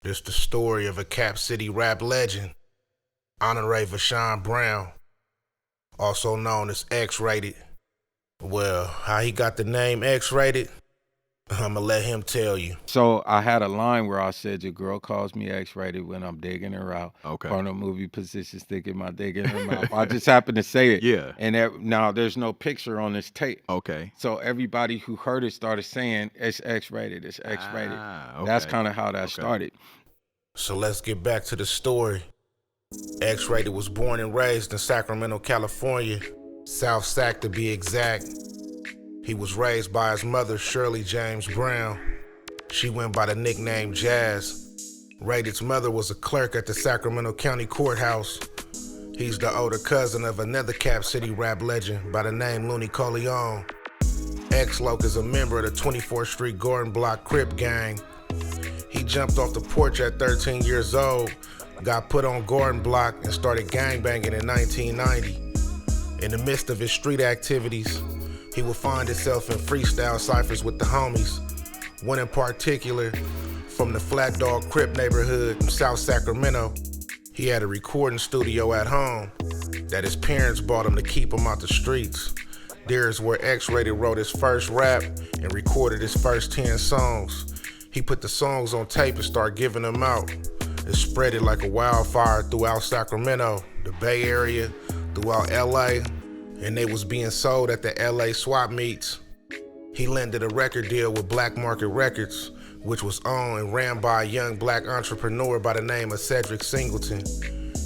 This the story of a Cap City rap legend, Honore Vashawn Brown, also known as X-Rated. Well, how he got the name X-Rated, I'ma let him tell you. So I had a line where I said, your girl calls me X-rated when I'm digging her out. Okay. Porno movie position, sticking my dick in her mouth. I just happened to say it. Yeah. And now there's no picture on this tape. Okay. So everybody who heard it started saying, it's X-rated, it's X-rated. Okay. That's kind of how that started. So let's get back to the story. X-Rated was born and raised in Sacramento, California, South Sac to be exact. He was raised by his mother, Shirley James Brown. She went by the nickname Jazz. Rated's mother was a clerk at the Sacramento County Courthouse. He's the older cousin of another Cap City rap legend by the name Looney Corleone. X-Loc is a member of the 24th Street Gordon Block Crip gang. He jumped off the porch at 13 years old, got put on Gordon Block, and started gangbanging in 1990. In the midst of his street activities, he would find himself in freestyle ciphers with the homies. One in particular, from the Flat Dog Crip neighborhood in South Sacramento. He had a recording studio at home that his parents bought him to keep him out the streets. There's where X-Rated wrote his first rap and recorded his first 10 songs. He put the songs on tape and started giving them out. It spread it like a wildfire throughout Sacramento, the Bay Area, throughout LA, and they was being sold at the LA swap meets. He landed a record deal with Black Market Records, which was owned and ran by a young black entrepreneur by the name of Cedric Singleton.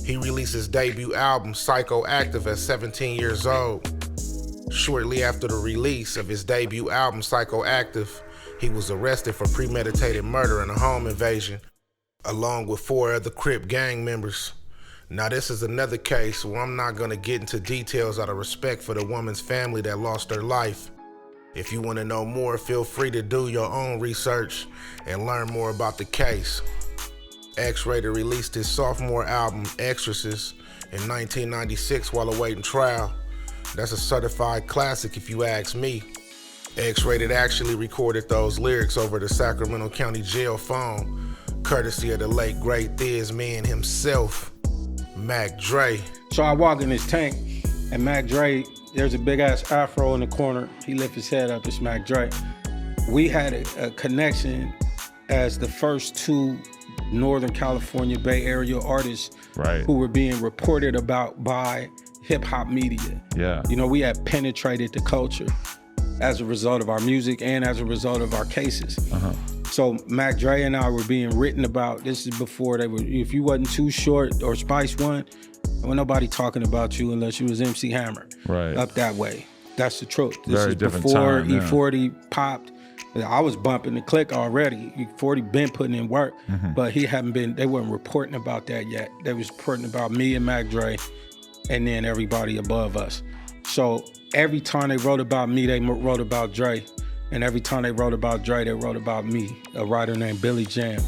He released his debut album, Psychoactive, at 17 years old. Shortly after the release of his debut album, Psychoactive, he was arrested for premeditated murder and a home invasion, along with 4 other Crip gang members. Now this is another case where I'm not gonna get into details out of respect for the woman's family that lost her life. If you wanna know more, feel free to do your own research and learn more about the case. X-Rated released his sophomore album, Exorcist, in 1996 while awaiting trial. That's a certified classic if you ask me. X-Rated actually recorded those lyrics over the Sacramento County Jail phone, courtesy of the late great Thiz man himself, Mac Dre. So I walk in this tank, and Mac Dre, there's a big ass afro in the corner. He lifts his head up, it's Mac Dre. We had a connection as the first 2 Northern California Bay Area artists who were being reported about by hip hop media. Yeah. You know, we had penetrated the culture as a result of our music and as a result of our cases. So Mac Dre and I were being written about. This is before they were, if you wasn't Too Short or Spice One, there was nobody talking about you unless you was MC Hammer. Right. Up that way. That's the truth. This Very is different before time, yeah. E40 popped. I was bumping the click already. E40 been putting in work, but he hadn't been, they weren't reporting about that yet. They was reporting about me and Mac Dre and then everybody above us. So every time they wrote about me, they wrote about Dre. And every time they wrote about Dre, they wrote about me, a writer named Billy Jam.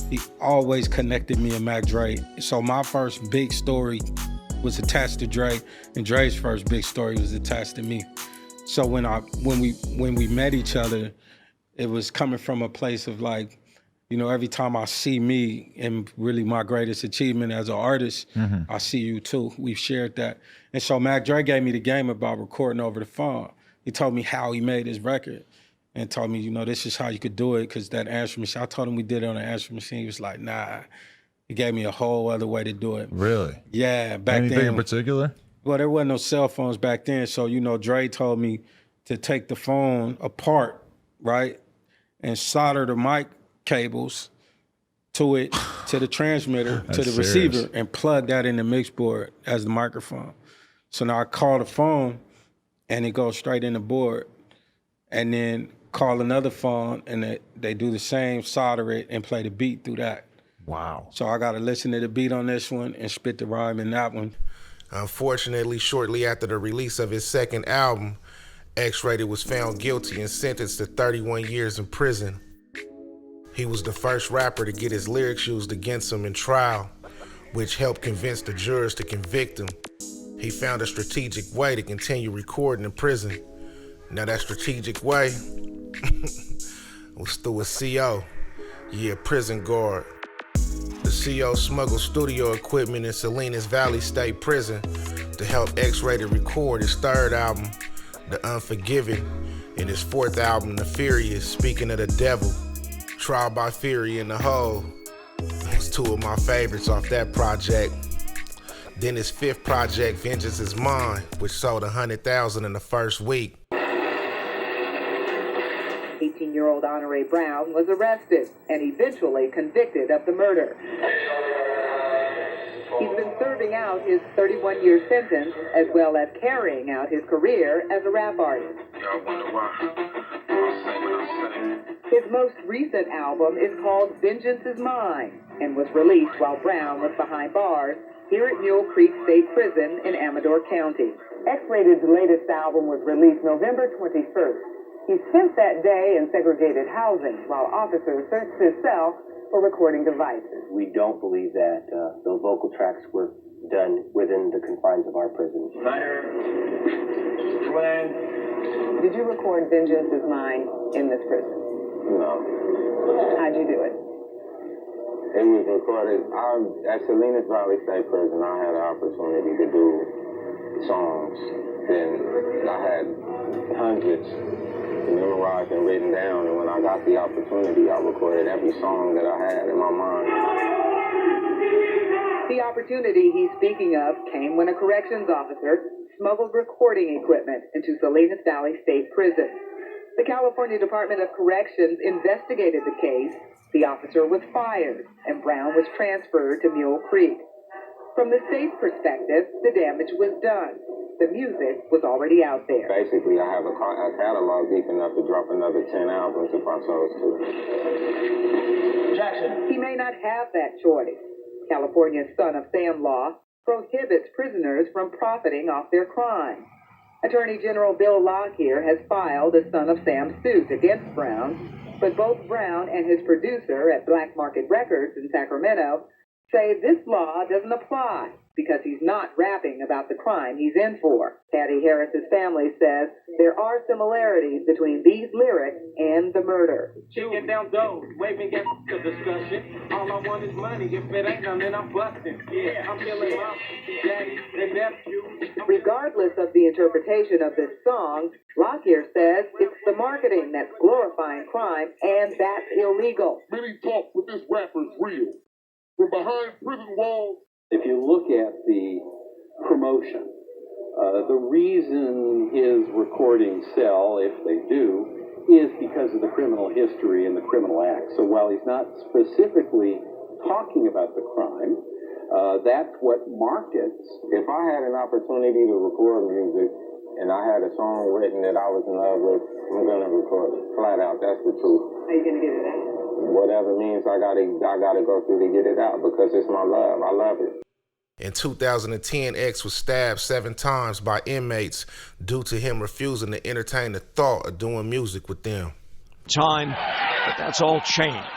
He always connected me and Mac Dre. So my first big story was attached to Dre, and Dre's first big story was attached to me. So when we met each other, it was coming from a place of like, you know, every time I see me and really my greatest achievement as an artist, I see you too. We've shared that. And so Mac Dre gave me the game about recording over the phone. He told me how he made his record and told me, you know, this is how you could do it, because that answering machine, I told him we did it on an answering machine. He was like, nah. He gave me a whole other way to do it. Really? Yeah, back then. Anything in particular? Well, there wasn't no cell phones back then. So, you know, Dre told me to take the phone apart, right? And solder the mic cables to it, to the transmitter, to the receiver, and plug that in the mix board as the microphone. So now I call the phone and it goes straight in the board, and then call another phone and they do the same, solder it and play the beat through that. Wow. So I gotta listen to the beat on this one and spit the rhyme in that one. Unfortunately, shortly after the release of his second album, X-Rated was found guilty and sentenced to 31 years in prison. He was the first rapper to get his lyrics used against him in trial, which helped convince the jurors to convict him. He found a strategic way to continue recording in prison. Now that strategic way was through a CO, prison guard. The CO smuggled studio equipment in Salinas Valley State Prison to help X-Rated record his third album, The Unforgiven, and his fourth album, The Furious, Speaking of the Devil, Trial by Fury, and The Hole. It's two of my favorites off that project. Then his fifth project, Vengeance Is Mine, which sold 100,000 in the first week. 18-year-old Honore Brown was arrested and eventually convicted of the murder. He's been serving out his 31-year sentence as well as carrying out his career as a rap artist. His most recent album is called Vengeance Is Mine and was released while Brown was behind bars here at Mule Creek State Prison in Amador County. X-Rated's latest album was released November 21st. He spent that day in segregated housing while officers searched his cell for recording devices. We don't believe that those vocal tracks were done within the confines of our prison. Did you record Vengeance Is Mine in this prison? No. How'd you do it? It was recorded at Salinas Valley State Prison. I had an opportunity to do songs. Then I had hundreds memorized and written down, and when I got the opportunity, I recorded every song that I had in my mind. The opportunity he's speaking of came when a corrections officer smuggled recording equipment into Salinas Valley State Prison. The California Department of Corrections investigated the case. The officer was fired, and Brown was transferred to Mule Creek. From the state's perspective, the damage was done. The music was already out there. Basically, I have a catalog deep enough to drop another 10 albums if I chose to. Jackson. He may not have that choice. California's Son of Sam law prohibits prisoners from profiting off their crime. Attorney General Bill Lockyer has filed a Son of Sam suit against Brown, but both Brown and his producer at Black Market Records in Sacramento say this law doesn't apply because he's not rapping about the crime he's in for. Patty Harris's family says there are similarities between these lyrics and the murder. Chicken down doors, waving at the discussion. All I want is money. If it ain't none, then I'm busting. Yeah, I'm killing mom, daddy, and nephew. Regardless of the interpretation of this song, Lockyer says it's the marketing that's glorifying crime, and that's illegal. Many talk with this rapper's real. From behind prison walls. If you look at the promotion, the reason his recordings sell, if they do, is because of the criminal history and the criminal act. So while he's not specifically talking about the crime, that's what markets. If I had an opportunity to record music and I had a song written that I was in love with, I'm going to record it. Flat out, that's the truth. How are you going to get it out? Whatever means I gotta go through to get it out because it's my love. I love it. In 2010, X was stabbed 7 times by inmates due to him refusing to entertain the thought of doing music with them. Time, but that's all changed.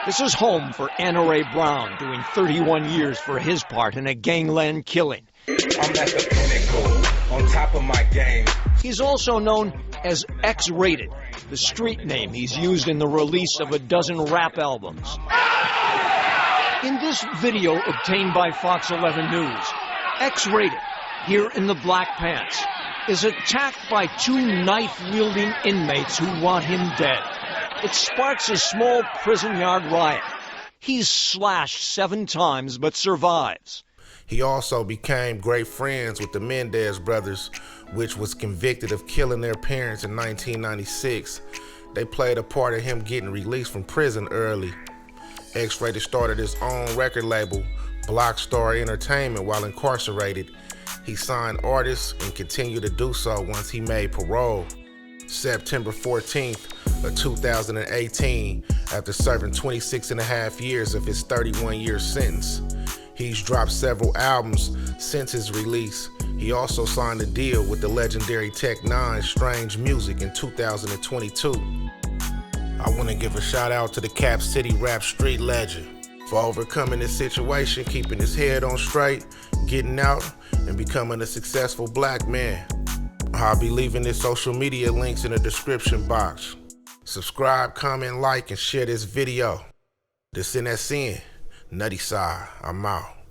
This is home for Honore Brown, doing 31 years for his part in a gangland killing. I'm at the pinnacle, on top of my game. He's also known as X-Rated, the street name he's used in the release of a dozen rap albums. In this video obtained by Fox 11 News, X-Rated, here in the black pants, is attacked by 2 knife-wielding inmates who want him dead. It sparks a small prison yard riot. He's slashed 7 times but survives. He also became great friends with the Mendez brothers, which was convicted of killing their parents in 1996. They played a part in him getting released from prison early. X-Rated started his own record label, BlocStar Entertainment, while incarcerated. He signed artists and continued to do so once he made parole. September 14th of 2018, after serving 26 and a half years of his 31-year sentence. He's dropped several albums since his release. He also signed a deal with the legendary Tech Nine Strange Music in 2022. I want to give a shout out to the Cap City rap street legend for overcoming this situation, keeping his head on straight, getting out, and becoming a successful black man. I'll be leaving his social media links in the description box. Subscribe, comment, like, and share this video. This NSN, Nutty side, I'm out.